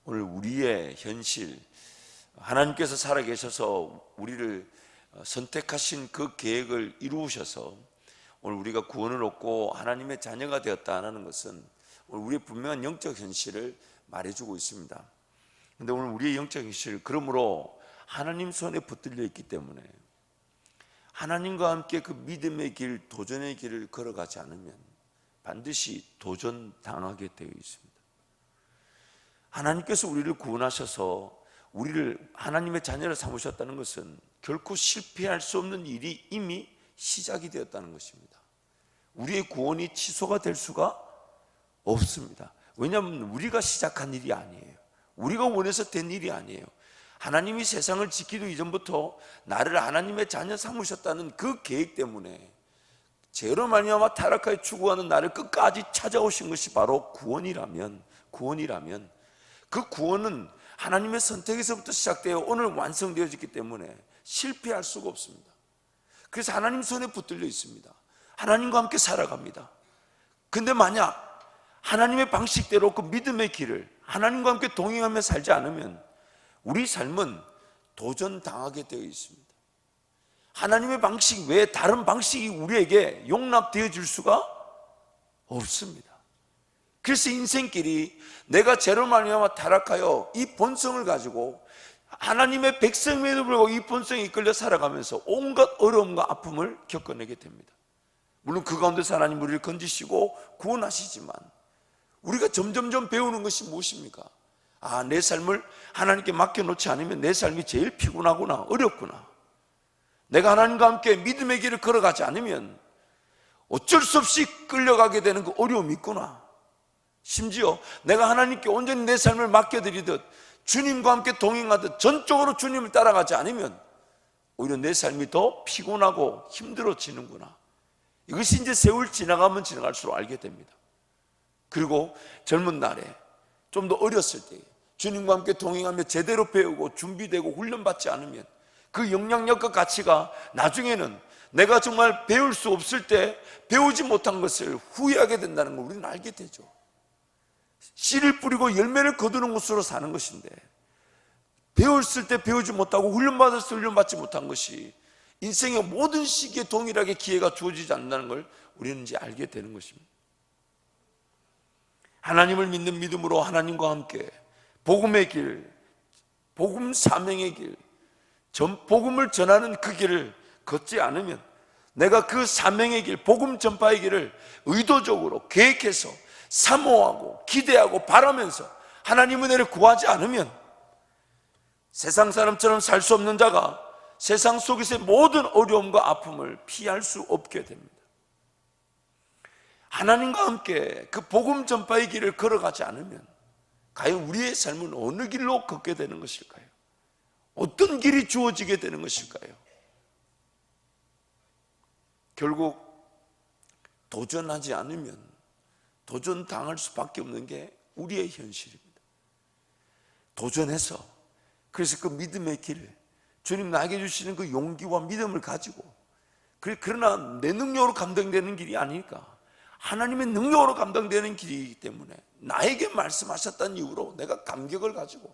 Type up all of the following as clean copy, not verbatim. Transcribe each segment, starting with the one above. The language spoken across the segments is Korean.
오늘 우리의 현실, 하나님께서 살아계셔서 우리를 선택하신 그 계획을 이루셔서 오늘 우리가 구원을 얻고 하나님의 자녀가 되었다는 것은 오늘 우리의 분명한 영적 현실을 말해주고 있습니다. 그런데 오늘 우리의 영적 현실, 그러므로 하나님 손에 붙들려 있기 때문에 하나님과 함께 그 믿음의 길, 도전의 길을 걸어가지 않으면 반드시 도전당하게 되어 있습니다. 하나님께서 우리를 구원하셔서 우리를 하나님의 자녀를 삼으셨다는 것은 결코 실패할 수 없는 일이 이미 시작이 되었다는 것입니다. 우리의 구원이 취소가 될 수가 없습니다. 왜냐하면 우리가 시작한 일이 아니에요. 우리가 원해서 된 일이 아니에요. 하나님이 세상을 짓기도 이전부터 나를 하나님의 자녀 삼으셨다는 그 계획 때문에 죄로 말미암아 타락하여 추구하는 나를 끝까지 찾아오신 것이 바로 구원이라면 그 구원은 하나님의 선택에서부터 시작되어 오늘 완성되어졌기 때문에 실패할 수가 없습니다. 그래서 하나님 손에 붙들려 있습니다. 하나님과 함께 살아갑니다. 근데 만약 하나님의 방식대로 그 믿음의 길을 하나님과 함께 동행하며 살지 않으면 우리 삶은 도전당하게 되어 있습니다. 하나님의 방식 외에 다른 방식이 우리에게 용납되어 줄 수가 없습니다. 그래서 인생길이 내가 죄로 말미암아 타락하여 이 본성을 가지고 하나님의 백성임에도 불구하고 이 본성에 이끌려 살아가면서 온갖 어려움과 아픔을 겪어내게 됩니다. 물론 그 가운데서 하나님 우리를 건지시고 구원하시지만 우리가 점점점 배우는 것이 무엇입니까? 내 삶을 하나님께 맡겨놓지 않으면 내 삶이 제일 피곤하구나, 어렵구나. 내가 하나님과 함께 믿음의 길을 걸어가지 않으면 어쩔 수 없이 끌려가게 되는 그 어려움이 있구나. 심지어 내가 하나님께 온전히 내 삶을 맡겨드리듯 주님과 함께 동행하듯 전적으로 주님을 따라가지 않으면 오히려 내 삶이 더 피곤하고 힘들어지는구나. 이것이 이제 세월 지나가면 지나갈수록 알게 됩니다. 그리고 젊은 날에 좀 더 어렸을 때 주님과 함께 동행하며 제대로 배우고 준비되고 훈련받지 않으면 그 영향력과 가치가 나중에는 내가 정말 배울 수 없을 때 배우지 못한 것을 후회하게 된다는 걸 우리는 알게 되죠. 씨를 뿌리고 열매를 거두는 것으로 사는 것인데 배웠을 때 배우지 못하고 훈련받았을 때 훈련받지 못한 것이 인생의 모든 시기에 동일하게 기회가 주어지지 않는다는 걸 우리는 이제 알게 되는 것입니다. 하나님을 믿는 믿음으로 하나님과 함께 복음의 길, 복음 사명의 길, 복음을 전하는 그 길을 걷지 않으면 내가 그 사명의 길, 복음 전파의 길을 의도적으로 계획해서 사모하고 기대하고 바라면서 하나님의 은혜를 구하지 않으면 세상 사람처럼 살 수 없는 자가 세상 속에서의 모든 어려움과 아픔을 피할 수 없게 됩니다. 하나님과 함께 그 복음 전파의 길을 걸어가지 않으면 과연 우리의 삶은 어느 길로 걷게 되는 것일까요? 어떤 길이 주어지게 되는 것일까요? 결국 도전하지 않으면 도전당할 수밖에 없는 게 우리의 현실입니다. 도전해서 그래서 그 믿음의 길, 주님 나에게 주시는 그 용기와 믿음을 가지고 그러나 내 능력으로 감당되는 길이 아니니까 하나님의 능력으로 감당되는 길이기 때문에 나에게 말씀하셨다는 이유로 내가 감격을 가지고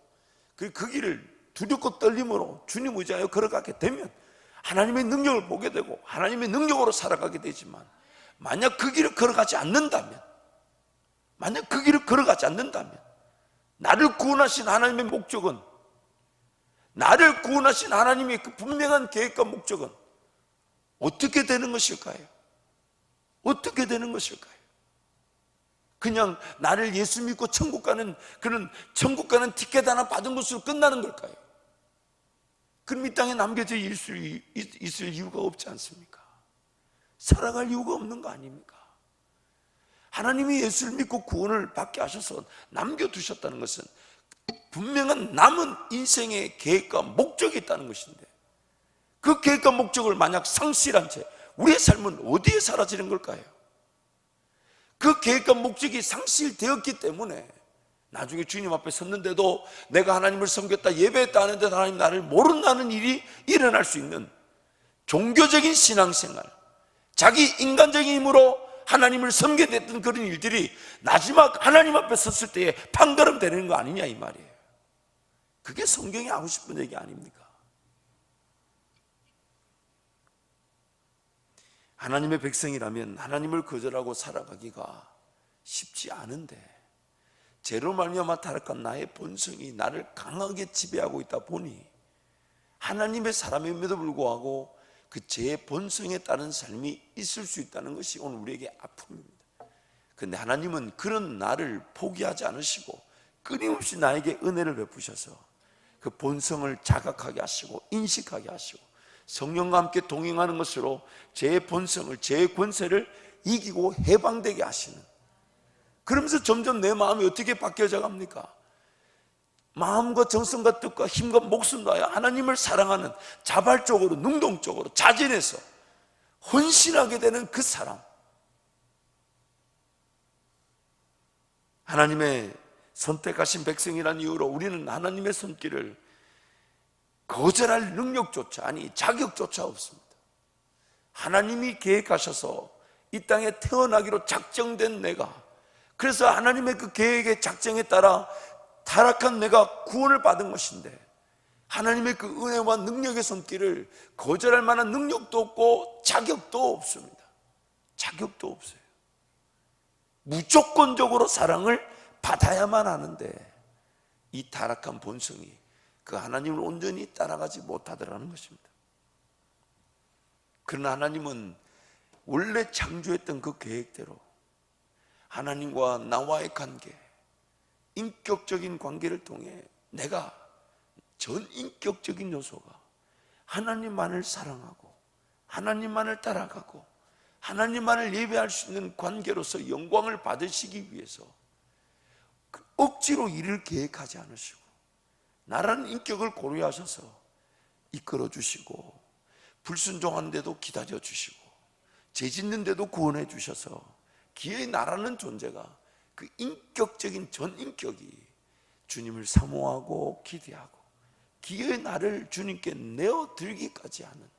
그 길을 두렵고 떨림으로 주님 의지하여 걸어가게 되면 하나님의 능력을 보게 되고 하나님의 능력으로 살아가게 되지만 만약 그 길을 걸어가지 않는다면 나를 구원하신 하나님의 목적은 나를 구원하신 하나님의 그 분명한 계획과 목적은 어떻게 되는 것일까요? 어떻게 되는 것일까요? 그냥 나를 예수 믿고 천국 가는 그런 천국 가는 티켓 하나 받은 것으로 끝나는 걸까요? 그럼 이 땅에 남겨져 있을 이유가 없지 않습니까? 살아갈 이유가 없는 거 아닙니까? 하나님이 예수를 믿고 구원을 받게 하셔서 남겨두셨다는 것은 분명한 남은 인생의 계획과 목적이 있다는 것인데 그 계획과 목적을 만약 상실한 채 우리의 삶은 어디에 사라지는 걸까요? 그 계획과 목적이 상실되었기 때문에 나중에 주님 앞에 섰는데도 내가 하나님을 섬겼다 예배했다 하는데 하나님 나를 모른다는 일이 일어날 수 있는 종교적인 신앙생활, 자기 인간적인 힘으로 하나님을 섬게 됐던 그런 일들이 마지막 하나님 앞에 섰을 때에 판가름 되는 거 아니냐 이 말이에요. 그게 성경이 하고 싶은 얘기 아닙니까? 하나님의 백성이라면 하나님을 거절하고 살아가기가 쉽지 않은데, 죄로 말미암아 타락한 나의 본성이 나를 강하게 지배하고 있다 보니 하나님의 사람임에도 불구하고 그 죄의 본성에 따른 삶이 있을 수 있다는 것이 오늘 우리에게 아픔입니다. 그런데 하나님은 그런 나를 포기하지 않으시고 끊임없이 나에게 은혜를 베푸셔서 그 본성을 자각하게 하시고 인식하게 하시고 성령과 함께 동행하는 것으로 죄의 본성을, 죄의 권세를 이기고 해방되게 하시는, 그러면서 점점 내 마음이 어떻게 바뀌어져 갑니까? 마음과 정성과 뜻과 힘과 목숨 다하여 하나님을 사랑하는, 자발적으로 능동적으로 자진해서 헌신하게 되는 그 사람, 하나님의 선택하신 백성이라는 이유로 우리는 하나님의 손길을 거절할 능력조차, 아니 자격조차 없습니다. 하나님이 계획하셔서 이 땅에 태어나기로 작정된 내가, 그래서 하나님의 그 계획의 작정에 따라 타락한 내가 구원을 받은 것인데, 하나님의 그 은혜와 능력의 손길을 거절할 만한 능력도 없고 자격도 없습니다. 자격도 없어요. 무조건적으로 사랑을 받아야만 하는데 이 타락한 본성이 그 하나님을 온전히 따라가지 못하더라는 것입니다. 그러나 하나님은 원래 창조했던 그 계획대로 하나님과 나와의 관계, 인격적인 관계를 통해 내가 전인격적인 요소가 하나님만을 사랑하고 하나님만을 따라가고 하나님만을 예배할 수 있는 관계로서 영광을 받으시기 위해서 억지로 일을 계획하지 않으시고 나라는 인격을 고려하셔서 이끌어 주시고, 불순종하는데도 기다려 주시고, 죄 짓는데도 구원해 주셔서 기어이 나라는 존재가, 그 인격적인 전인격이 주님을 사모하고 기대하고 기어이 나를 주님께 내어드리기까지 하는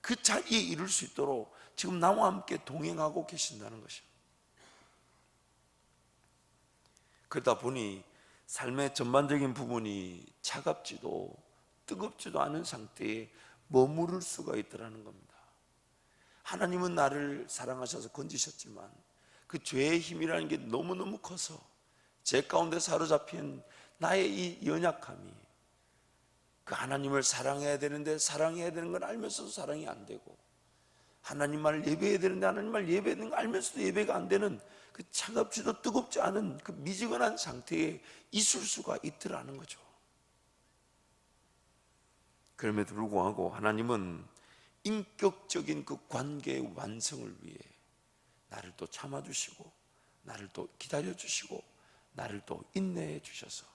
그 자리에 이룰 수 있도록 지금 나와 함께 동행하고 계신다는 것입니다. 그러다 보니 삶의 전반적인 부분이 차갑지도 뜨겁지도 않은 상태에 머무를 수가 있더라는 겁니다. 하나님은 나를 사랑하셔서 건지셨지만 그 죄의 힘이라는 게 너무너무 커서 죄 가운데 사로잡힌 나의 이 연약함이, 그 하나님을 사랑해야 되는데 사랑해야 되는 걸 알면서도 사랑이 안 되고, 하나님만을 예배해야 되는데 하나님만을 예배하는 걸 알면서도 예배가 안 되는 그 차갑지도 뜨겁지 않은 그 미지근한 상태에 있을 수가 있더라는 거죠. 그럼에도 불구하고 하나님은 인격적인 그 관계의 완성을 위해 나를 또 참아주시고 나를 또 기다려주시고 나를 또 인내해 주셔서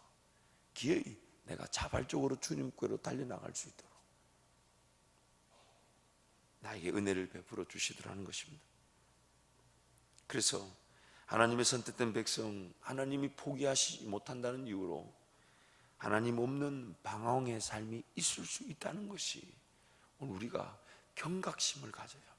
기어이 내가 자발적으로 주님께로 달려나갈 수 있도록 나에게 은혜를 베풀어 주시더라는 것입니다. 그래서 하나님의 선택된 백성, 하나님이 포기하시지 못한다는 이유로 하나님 없는 방황의 삶이 있을 수 있다는 것이 오늘 우리가 경각심을 가져야 합니다.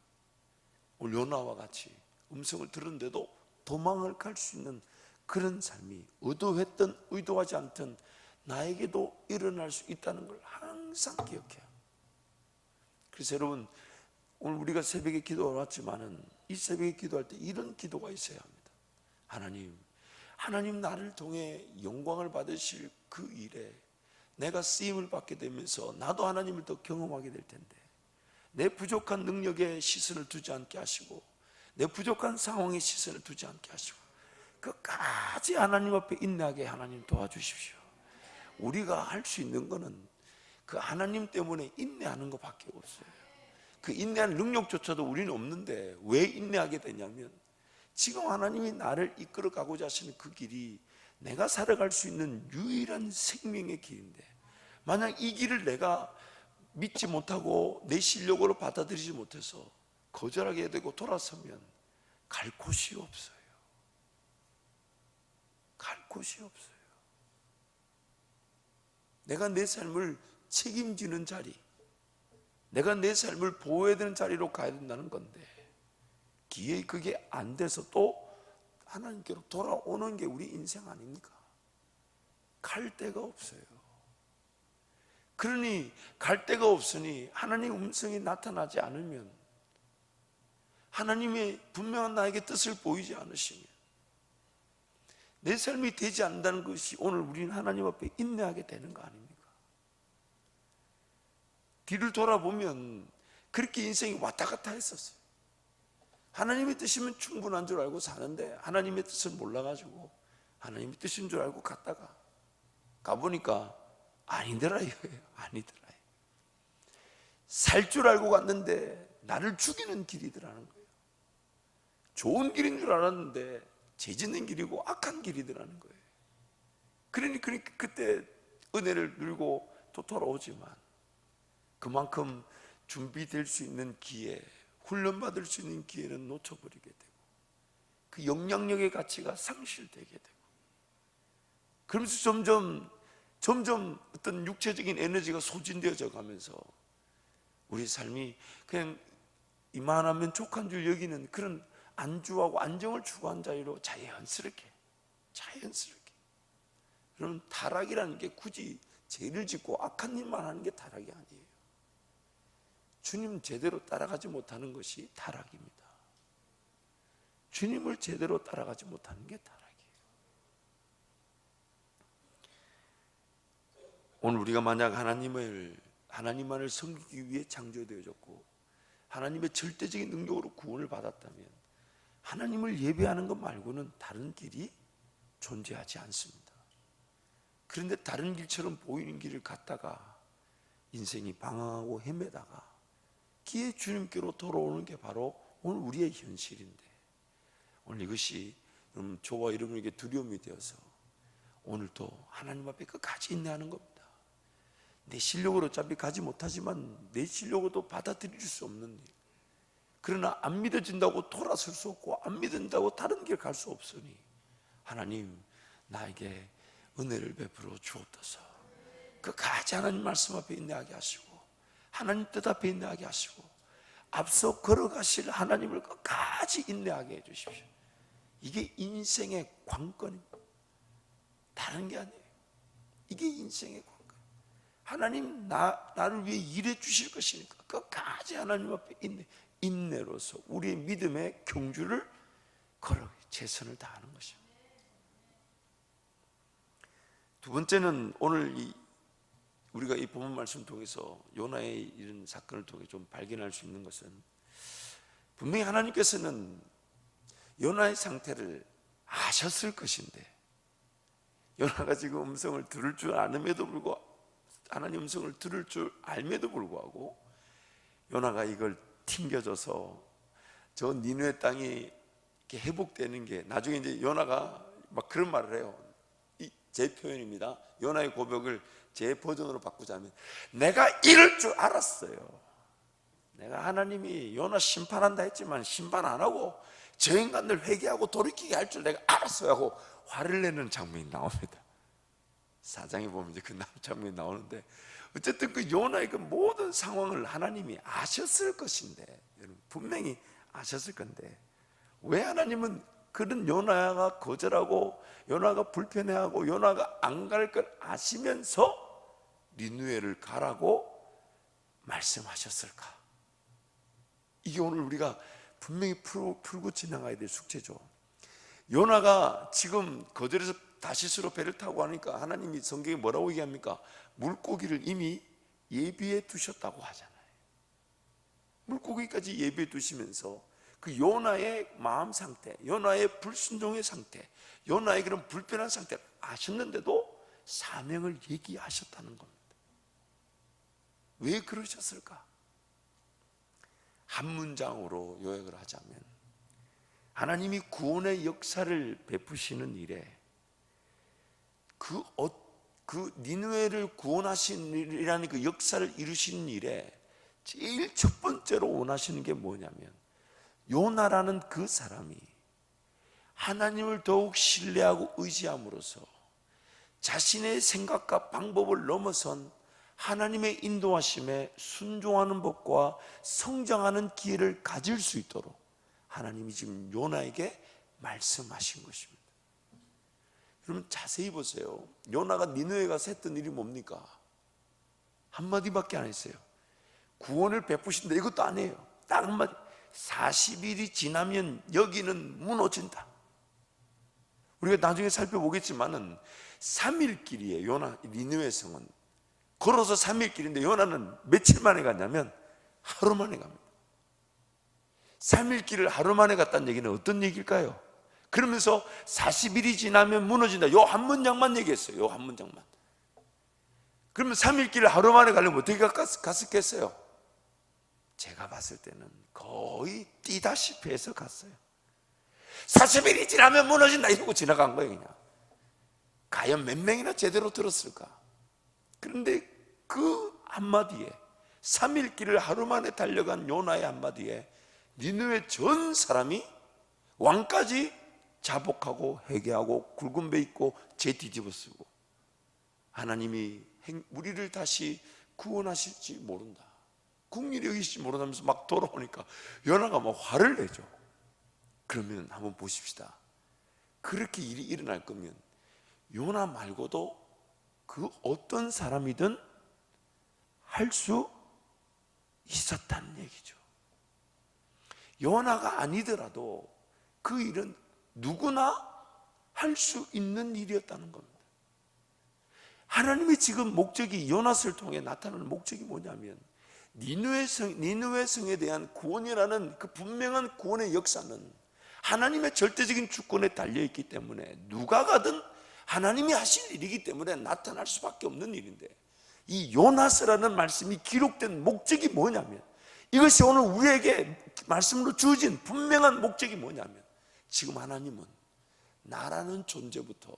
오늘 요나와 같이 음성을 들었는데도 도망을 갈 수 있는 그런 삶이 의도했든 의도하지 않든 나에게도 일어날 수 있다는 걸 항상 기억해야 합니다. 그래서 여러분, 오늘 우리가 새벽에 기도를 왔지만은 이 새벽에 기도할 때 이런 기도가 있어야 합니다. 하나님 나를 통해 영광을 받으실 그 일에 내가 쓰임을 받게 되면서 나도 하나님을 더 경험하게 될 텐데, 내 부족한 능력에 시선을 두지 않게 하시고 내 부족한 상황에 시선을 두지 않게 하시고 끝까지 하나님 앞에 인내하게 하나님 도와주십시오. 우리가 할 수 있는 거는 그 하나님 때문에 인내하는 것밖에 없어요. 그 인내하는 능력조차도 우리는 없는데 왜 인내하게 되냐면, 지금 하나님이 나를 이끌어 가고자 하시는 그 길이 내가 살아갈 수 있는 유일한 생명의 길인데, 만약 이 길을 내가 믿지 못하고 내 실력으로 받아들이지 못해서 거절하게 되고 돌아서면 갈 곳이 없어요. 갈 곳이 없어요. 내가 내 삶을 책임지는 자리, 내가 내 삶을 보호해야 되는 자리로 가야 된다는 건데, 기회에 그게 안 돼서 또 하나님께로 돌아오는 게 우리 인생 아닙니까? 갈 데가 없어요. 그러니 갈 데가 없으니 하나님의 음성이 나타나지 않으면, 하나님의 분명한 나에게 뜻을 보이지 않으시면 내 삶이 되지 않는다는 것이 오늘 우리는 하나님 앞에 인내하게 되는 거 아닙니까? 뒤를 돌아보면 그렇게 인생이 왔다 갔다 했었어요. 하나님의 뜻이면 충분한 줄 알고 사는데 하나님의 뜻을 몰라가지고 하나님의 뜻인 줄 알고 갔다가 가보니까 아니더라 이거예요. 아니더라. 살 줄 알고 갔는데 나를 죽이는 길이더라는 거예요. 좋은 길인 줄 알았는데 죄 짓는 길이고 악한 길이더라는 거예요. 그러니 그때 은혜를 누리고 또 돌아오지만 그만큼 준비될 수 있는 기회, 훈련받을 수 있는 기회는 놓쳐버리게 되고 그 영향력의 가치가 상실되게 되고, 그러면서 점점 어떤 육체적인 에너지가 소진되어져 가면서 우리 삶이 그냥 이만하면 족한 줄 여기는 그런 안주하고 안정을 추구한 자유로 자연스럽게 여러분, 타락이라는 게 굳이 죄를 짓고 악한 일만 하는 게 타락이 아니에요. 주님 제대로 따라가지 못하는 것이 타락입니다. 주님을 제대로 따라가지 못하는 게 타락이에요. 오늘 우리가 만약 하나님만을 섬기기 위해 창조되어졌고 하나님의 절대적인 능력으로 구원을 받았다면 하나님을 예배하는 것 말고는 다른 길이 존재하지 않습니다. 그런데 다른 길처럼 보이는 길을 갔다가 인생이 방황하고 헤매다가 기회 주님께로 돌아오는 게 바로 오늘 우리의 현실인데, 오늘 이것이 저와 여러분에게 두려움이 되어서 오늘도 하나님 앞에 끝까지 인내하는 겁니다. 내 실력으로 어차피 가지 못하지만 내 실력으로도 받아들일 수 없는 일, 그러나 안 믿어진다고 돌아설 수 없고 안 믿어진다고 다른 길 갈 수 없으니 하나님 나에게 은혜를 베풀어 주옵소서. 끝까지 하나님 말씀 앞에 인내하게 하시고 하나님 뜻 앞에 인내하게 하시고 앞서 걸어가실 하나님을 끝까지 인내하게 해주십시오. 이게 인생의 관건입니다. 다른 게 아니에요. 이게 인생의 관건. 하나님 나를 위해 일해 주실 것이니까 끝까지 하나님 앞에 인내로서 우리의 믿음의 경주를 걸어 최선을 다하는 것입니다. 두 번째는 오늘 우리가 이 본문 말씀 통해서 요나의 이런 사건을 통해 좀 발견할 수 있는 것은, 분명히 하나님께서는 요나의 상태를 아셨을 것인데 요나가 지금 음성을 들을 줄 아는에도 불구하고, 하나님 음성을 들을 줄 알면도 불구하고 요나가 이걸 튕겨져서 저 니느웨 땅이 이렇게 회복되는 게, 나중에 이제 요나가 막 그런 말을 해요. 제 표현입니다. 요나의 고백을 제 버전으로 바꾸자면, 내가 이럴 줄 알았어요. 내가 하나님이 요나 심판한다 했지만 심판 안 하고 저 인간들 회개하고 돌이키게 할 줄 내가 알았어요 하고 화를 내는 장면이 나옵니다. 사장에 보면 이제 그 장면이 나오는데, 어쨌든 그 요나의 그 모든 상황을 하나님이 아셨을 것인데, 분명히 아셨을 건데, 왜 하나님은 그런 요나가 거절하고 요나가 불편해하고 요나가 안 갈 걸 아시면서 니느웨를 가라고 말씀하셨을까? 이게 오늘 우리가 분명히 풀고 지나가야 될 숙제죠. 요나가 지금 거절해서 다시스로 배를 타고 하니까 하나님이 성경에 뭐라고 얘기합니까? 물고기를 이미 예비해 두셨다고 하잖아요. 물고기까지 예비해 두시면서 그 요나의 마음 상태, 요나의 불순종의 상태, 요나의 그런 불편한 상태를 아셨는데도 사명을 얘기하셨다는 겁니다. 왜 그러셨을까? 한 문장으로 요약을 하자면, 하나님이 구원의 역사를 베푸시는 일에 그 니느웨를 구원하신 일이라는 그 역사를 이루시는 일에 제일 첫 번째로 원하시는 게 뭐냐면, 요나라는 그 사람이 하나님을 더욱 신뢰하고 의지함으로써 자신의 생각과 방법을 넘어선 하나님의 인도하심에 순종하는 법과 성장하는 기회를 가질 수 있도록 하나님이 지금 요나에게 말씀하신 것입니다. 여러분 자세히 보세요. 요나가 니느웨 가서 했던 일이 뭡니까? 한마디밖에 안 했어요. 구원을 베푸신다 이것도 안 해요. 딱 한마디. 40일이 지나면 여기는 무너진다. 우리가 나중에 살펴보겠지만은 3일 길이에요. 요나 니느웨 성은 걸어서 3일 길인데 요나는 며칠 만에 갔냐면 하루 만에 갑니다. 3일 길을 하루 만에 갔다는 얘기는 어떤 얘기일까요? 그러면서 40일이 지나면 무너진다. 요 한 문장만 얘기했어요. 요 한 문장만. 그러면 3일 길을 하루 만에 가려면 어떻게 갔었겠어요? 제가 봤을 때는 거의 뛰다시피 해서 갔어요. 40일이 지나면 무너진다 이러고 지나간 거예요. 그냥 과연 몇 명이나 제대로 들었을까? 그런데 그 한마디에 3일 길을 하루 만에 달려간 요나의 한마디에 니느웨 전 사람이 왕까지 자복하고 회개하고 굵은 배 입고 재 뒤집어 쓰고 하나님이 우리를 다시 구원하실지 모른다, 국리를 여기실지 모른다면서 막 돌아오니까 요나가 막 화를 내죠. 그러면 한번 보십시다. 그렇게 일이 일어날 거면 요나 말고도 그 어떤 사람이든 할 수 있었다는 얘기죠. 요나가 아니더라도 그 일은 누구나 할 수 있는 일이었다는 겁니다. 하나님의 지금 목적이 요나스를 통해 나타나는 목적이 뭐냐면 니느웨 성에 대한 구원이라는 그 분명한 구원의 역사는 하나님의 절대적인 주권에 달려있기 때문에 누가 가든 하나님이 하실 일이기 때문에 나타날 수밖에 없는 일인데, 이 요나스라는 말씀이 기록된 목적이 뭐냐면, 이것이 오늘 우리에게 말씀으로 주어진 분명한 목적이 뭐냐면, 지금 하나님은 나라는 존재부터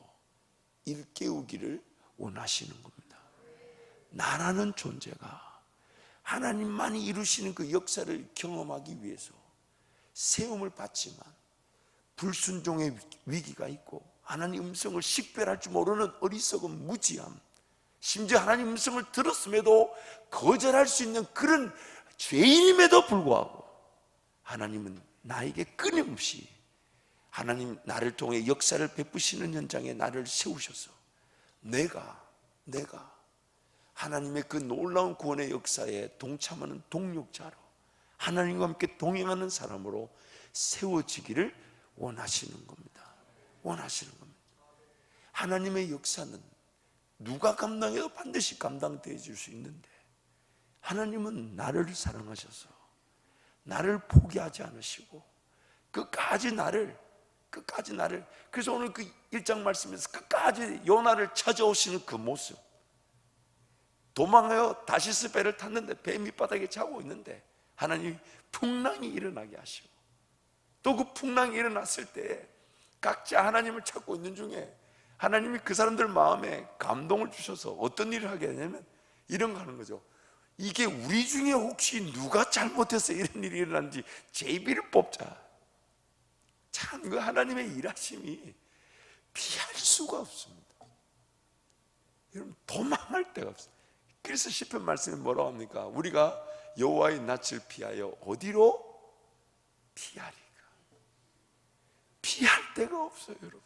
일깨우기를 원하시는 겁니다. 나라는 존재가 하나님만이 이루시는 그 역사를 경험하기 위해서 세움을 받지만 불순종의 위기가 있고 하나님 음성을 식별할 줄 모르는 어리석은 무지함, 심지어 하나님 음성을 들었음에도 거절할 수 있는 그런 죄인임에도 불구하고 하나님은 나에게 끊임없이 하나님 나를 통해 역사를 베푸시는 현장에 나를 세우셔서 내가 하나님의 그 놀라운 구원의 역사에 동참하는 동력자로 하나님과 함께 동행하는 사람으로 세워지기를 원하시는 겁니다. 원하시는 겁니다. 하나님의 역사는 누가 감당해도 반드시 감당되어 줄 수 있는데, 하나님은 나를 사랑하셔서 나를 포기하지 않으시고 끝까지 나를 그래서 오늘 그 1장 말씀에서 끝까지 요나를 찾아오시는 그 모습, 도망하여 다시스 배를 탔는데 배 밑바닥에 자고 있는데 하나님이 풍랑이 일어나게 하시고, 또 그 풍랑이 일어났을 때 각자 하나님을 찾고 있는 중에 하나님이 그 사람들 마음에 감동을 주셔서 어떤 일을 하게 하냐면 이런 거 하는 거죠. 이게 우리 중에 혹시 누가 잘못해서 이런 일이 일어났는지 제비를 뽑자. 참 그 하나님의 일하심이 피할 수가 없습니다. 여러분, 도망할 데가 없어요. 그래서 시편 말씀에 뭐라고 합니까? 우리가 여호와의 낯을 피하여 어디로 피하리까? 피할 데가 없어요, 여러분.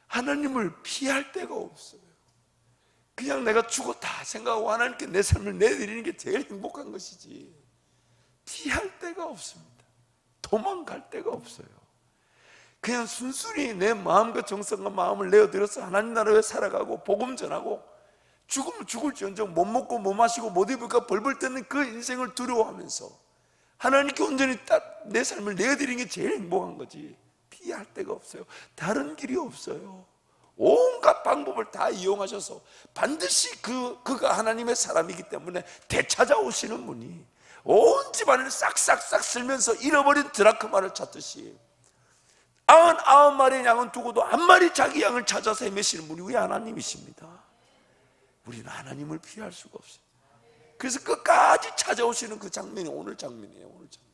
하나님을 피할 데가 없어요. 그냥 내가 죽었다 생각하고 하나님께 내 삶을 내드리는 게 제일 행복한 것이지, 피할 데가 없습니다. 도망갈 데가 없어요. 그냥 순순히 내 마음과 정성과 마음을 내어드려서 하나님 나라에 살아가고 복음 전하고 죽으면 죽을지언정 못 먹고 못 마시고 못 입을까 벌벌 떠는 그 인생을 두려워하면서 하나님께 온전히 딱 내 삶을 내어드리는 게 제일 행복한 거지, 피할 데가 없어요. 다른 길이 없어요. 온갖 방법을 다 이용하셔서 반드시 그가 하나님의 사람이기 때문에 되찾아오시는 분이 온 집안을 싹싹싹 쓸면서 잃어버린 드라크마를 찾듯이 99마리의 양은 두고도 한 마리 자기 양을 찾아서 헤매시는 분이 우리 하나님이십니다. 우리는 하나님을 피할 수가 없어요. 그래서 끝까지 찾아오시는 그 장면이 오늘 장면이에요. 오늘 장면.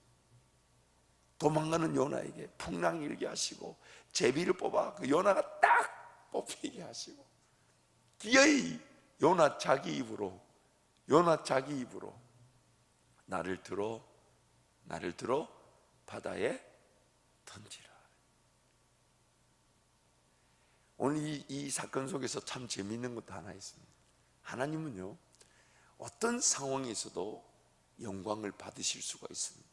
도망가는 요나에게 풍랑이 일게 하시고 제비를 뽑아 그 요나가 딱 뽑히게 하시고 기어이 요나 자기 입으로 나를 들어 바다에 던지라. 오늘 이 사건 속에서 참 재미있는 것도 하나 있습니다. 하나님은요, 어떤 상황에서도 영광을 받으실 수가 있습니다.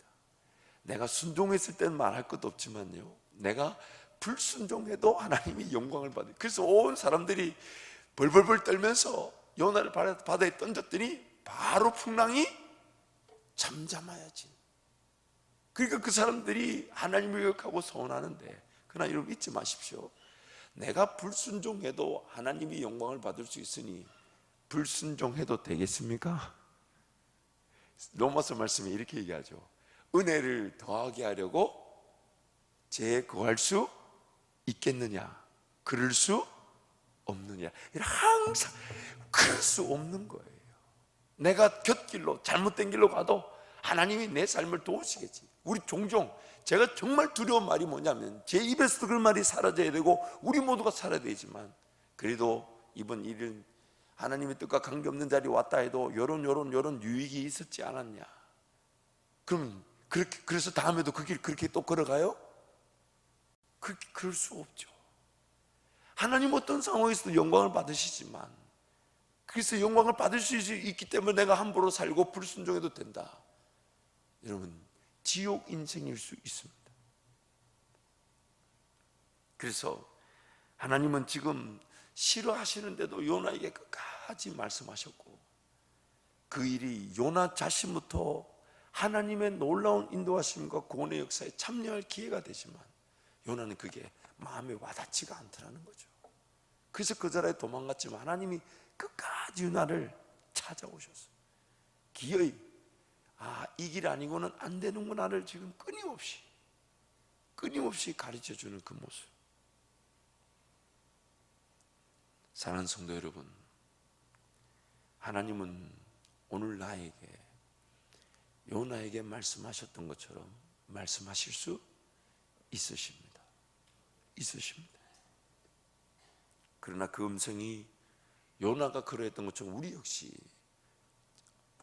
내가 순종했을 때는 말할 것도 없지만요, 내가 불순종해도 하나님이 영광을 받아요. 그래서 온 사람들이 벌벌벌 떨면서 요나를 바다에 던졌더니 바로 풍랑이 잠잠하여진. 그러니까 그 사람들이 하나님을 기억하고 서원하는데, 그러나 여러분 잊지 마십시오. 내가 불순종해도 하나님이 영광을 받을 수 있으니 불순종해도 되겠습니까? 로마서 말씀에 이렇게 얘기하죠. 은혜를 더하게 하려고 죄에 거할 수 있겠느냐? 그럴 수 없느냐? 항상 그럴 수 없는 거예요. 내가 곁길로 잘못된 길로 가도 하나님이 내 삶을 도우시겠지. 우리 종종 제가 정말 두려운 말이 뭐냐면, 제 입에서도 그런 말이 사라져야 되고 우리 모두가 살아야 되지만, 그래도 이번 일은 하나님의 뜻과 관계없는 자리에 왔다 해도 요런 유익이 있었지 않았냐? 그럼 그래서 다음에도 그 길 그렇게 또 걸어가요? 그럴 수 없죠. 하나님 어떤 상황에서도 영광을 받으시지만, 그래서 영광을 받을 수 있기 때문에 내가 함부로 살고 불순종해도 된다. 여러분, 지옥 인생일 수 있습니다. 그래서 하나님은 지금 싫어하시는데도 요나에게 끝까지 말씀하셨고, 그 일이 요나 자신부터 하나님의 놀라운 인도하심과 구원의 역사에 참여할 기회가 되지만, 요나는 그게 마음에 와닿지가 않더라는 거죠. 그래서 그 자리에 도망갔지만 하나님이 끝까지 요나를 찾아오셨어요. 기어이 이 길 아니고는 안 되는구나를 지금 끊임없이 가르쳐주는 그 모습. 사랑하는 성도 여러분, 하나님은 오늘 나에게, 요나에게 말씀하셨던 것처럼 말씀하실 수 있으십니다. 그러나 그 음성이 요나가 그러했던 것처럼 우리 역시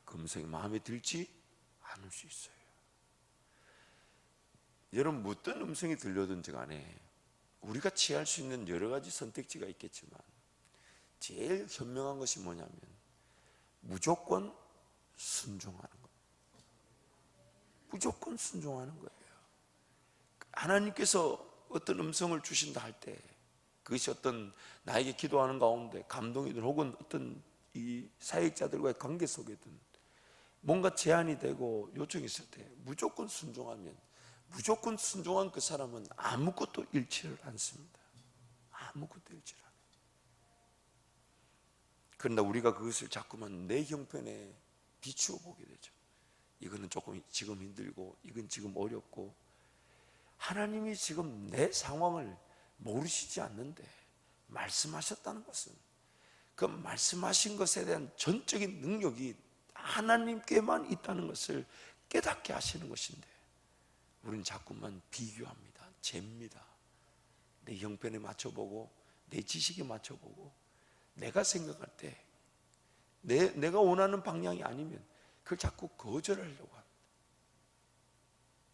그 음성이 마음에 들지 않을 수 있어요. 여러분, 어떤 음성이 들려든지 간에 우리가 취할 수 있는 여러 가지 선택지가 있겠지만, 제일 현명한 것이 뭐냐면 무조건 순종하는 거예요. 무조건 순종하는 거예요. 하나님께서 어떤 음성을 주신다 할 때, 그것이 어떤 나에게 기도하는 가운데 감동이든 혹은 어떤 이 사역자들과의 관계 속에든 뭔가 제한이 되고 요청이 있을 때 무조건 순종하면, 무조건 순종한 그 사람은 아무것도 잃지를 않습니다. 아무것도 잃지를 않아요. 그러나 우리가 그것을 자꾸만 내 형편에 비추어 보게 되죠. 이거는 조금 지금 힘들고, 이건 지금 어렵고, 하나님이 지금 내 상황을 모르시지 않는데 말씀하셨다는 것은, 그 말씀하신 것에 대한 전적인 능력이 하나님께만 있다는 것을 깨닫게 하시는 것인데, 우리는 자꾸만 비교합니다. 잽니다. 내 형편에 맞춰보고, 내 지식에 맞춰보고, 내가 생각할 때 내가 원하는 방향이 아니면 그걸 자꾸 거절하려고 합니다.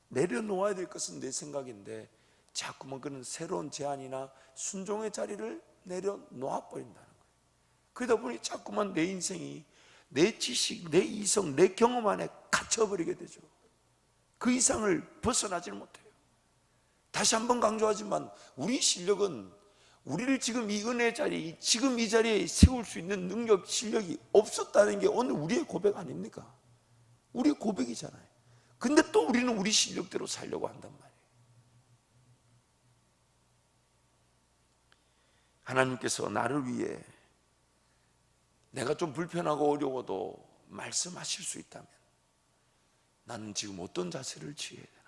내려놓아야 될 것은 내 생각인데 자꾸만 그런 새로운 제안이나 순종의 자리를 내려놓아 버린다는 거예요. 그러다 보니 자꾸만 내 인생이 내 지식, 내 이성, 내 경험 안에 갇혀버리게 되죠. 그 이상을 벗어나질 못해요. 다시 한번 강조하지만, 우리 실력은 우리를 지금 이 은혜의 자리, 지금 이 자리에 세울 수 있는 능력, 실력이 없었다는 게 오늘 우리의 고백 아닙니까? 우리의 고백이잖아요. 근데 또 우리는 우리 실력대로 살려고 한단 말이에요. 하나님께서 나를 위해 내가 좀 불편하고 어려워도 말씀하실 수 있다면 나는 지금 어떤 자세를 취해야 되나?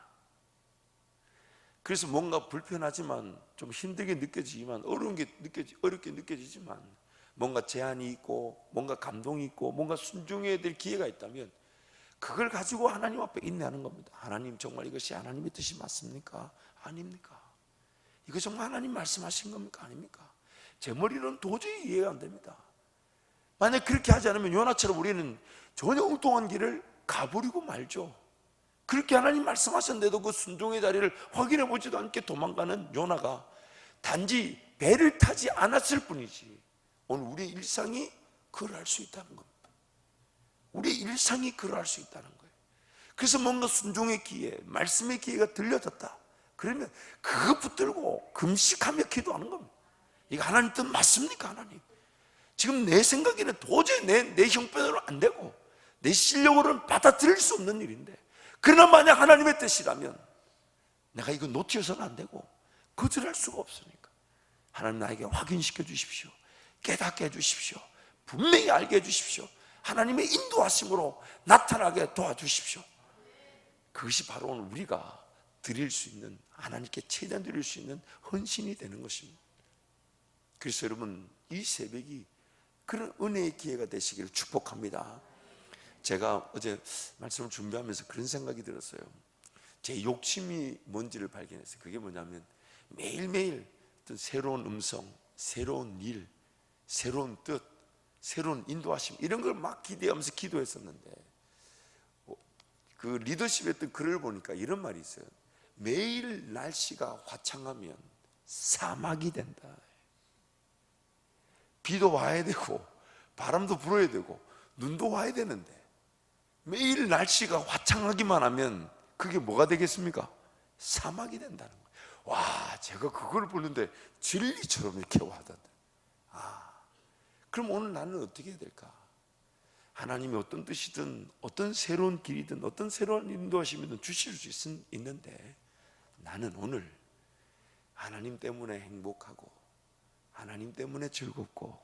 그래서 뭔가 불편하지만, 좀 힘들게 느껴지지만, 어렵게 느껴지지만, 뭔가 제한이 있고 뭔가 감동이 있고 뭔가 순종해야 될 기회가 있다면 그걸 가지고 하나님 앞에 인내하는 겁니다. 하나님, 정말 이것이 하나님의 뜻이 맞습니까? 아닙니까? 이거 정말 하나님 말씀하신 겁니까? 아닙니까? 제 머리로는 도저히 이해가 안 됩니다. 만약 그렇게 하지 않으면 요나처럼 우리는 전혀 엉뚱한 길을 가버리고 말죠. 그렇게 하나님 말씀하셨는데도 그 순종의 자리를 확인해 보지도 않게 도망가는 요나가 단지 배를 타지 않았을 뿐이지 오늘 우리의 일상이 그걸 할 수 있다는 겁니다. 우리 일상이 그러할 수 있다는 거예요. 그래서 뭔가 순종의 기회, 말씀의 기회가 들려졌다 그러면 그거 붙들고 금식하며 기도하는 겁니다. 이거 하나님 뜻 맞습니까? 하나님, 지금 내 생각에는 도저히 내 형편으로 안 되고 내 실력으로는 받아들일 수 없는 일인데, 그러나 만약 하나님의 뜻이라면 내가 이거 놓치어서는 안 되고 거절할 수가 없으니까 하나님 나에게 확인시켜 주십시오. 깨닫게 해주십시오. 분명히 알게 해주십시오. 하나님의 인도하심으로 나타나게 도와주십시오. 그것이 바로 오늘 우리가 드릴 수 있는, 하나님께 최대한 드릴 수 있는 헌신이 되는 것입니다. 그래서 여러분, 이 새벽이 그런 은혜의 기회가 되시기를 축복합니다. 제가 어제 말씀을 준비하면서 그런 생각이 들었어요. 제 욕심이 뭔지를 발견했어요. 그게 뭐냐면 매일매일 어떤 새로운 음성, 새로운 일, 새로운 뜻, 새로운 인도하심, 이런 걸 막 기대하면서 기도했었는데, 그 리더십의 어떤 글을 보니까 이런 말이 있어요. 매일 날씨가 화창하면 사막이 된다. 비도 와야 되고 바람도 불어야 되고 눈도 와야 되는데 매일 날씨가 화창하기만 하면 그게 뭐가 되겠습니까? 사막이 된다는 거예요. 와, 제가 그걸 보는데 진리처럼 이렇게 와닿는다. 그럼 오늘 나는 어떻게 해야 될까? 하나님이 어떤 뜻이든 어떤 새로운 길이든 어떤 새로운 인도하심이든 주실 수 있는데, 나는 오늘 하나님 때문에 행복하고 하나님 때문에 즐겁고,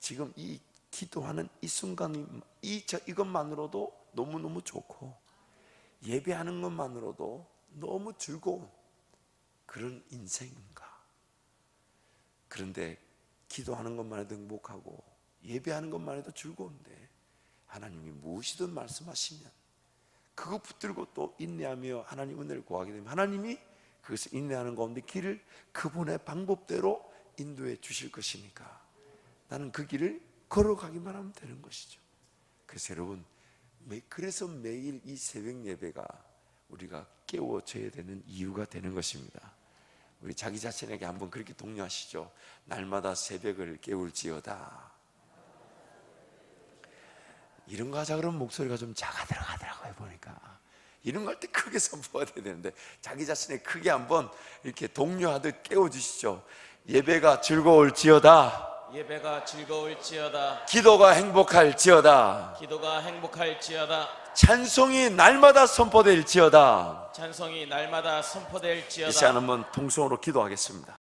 지금 이 기도하는 이 순간이 이것만으로도 너무너무 좋고, 예배하는 것만으로도 너무 즐거운 그런 인생인가? 그런데 기도하는 것만 해도 행복하고 예배하는 것만 해도 즐거운데, 하나님이 무엇이든 말씀하시면 그거 붙들고 또 인내하며 하나님 은혜를 구하게 되면 하나님이 그것을 인내하는 가운데 길을 그분의 방법대로 인도해 주실 것이니까 나는 그 길을 걸어가기만 하면 되는 것이죠. 그래서 여러분, 그래서 매일 이 새벽 예배가 우리가 깨워져야 되는 이유가 되는 것입니다. 우리 자기 자신에게 한번 그렇게 독려하시죠. 날마다 새벽을 깨울지어다. 이런 거 하자 그러면 목소리가 좀 작아 들어가더라고요. 보니까 이런 거 할 때 크게 선포가 돼야 되는데, 자기 자신에 크게 한번 이렇게 독려하듯 깨워주시죠. 예배가 즐거울지어다. 예배가 즐거울지어다. 기도가 행복할지어다. 기도가 행복할지어다. 찬송이 날마다 선포될지어다. 찬송이 날마다 선포될지어다. 이 시간 한번 통성으로 기도하겠습니다.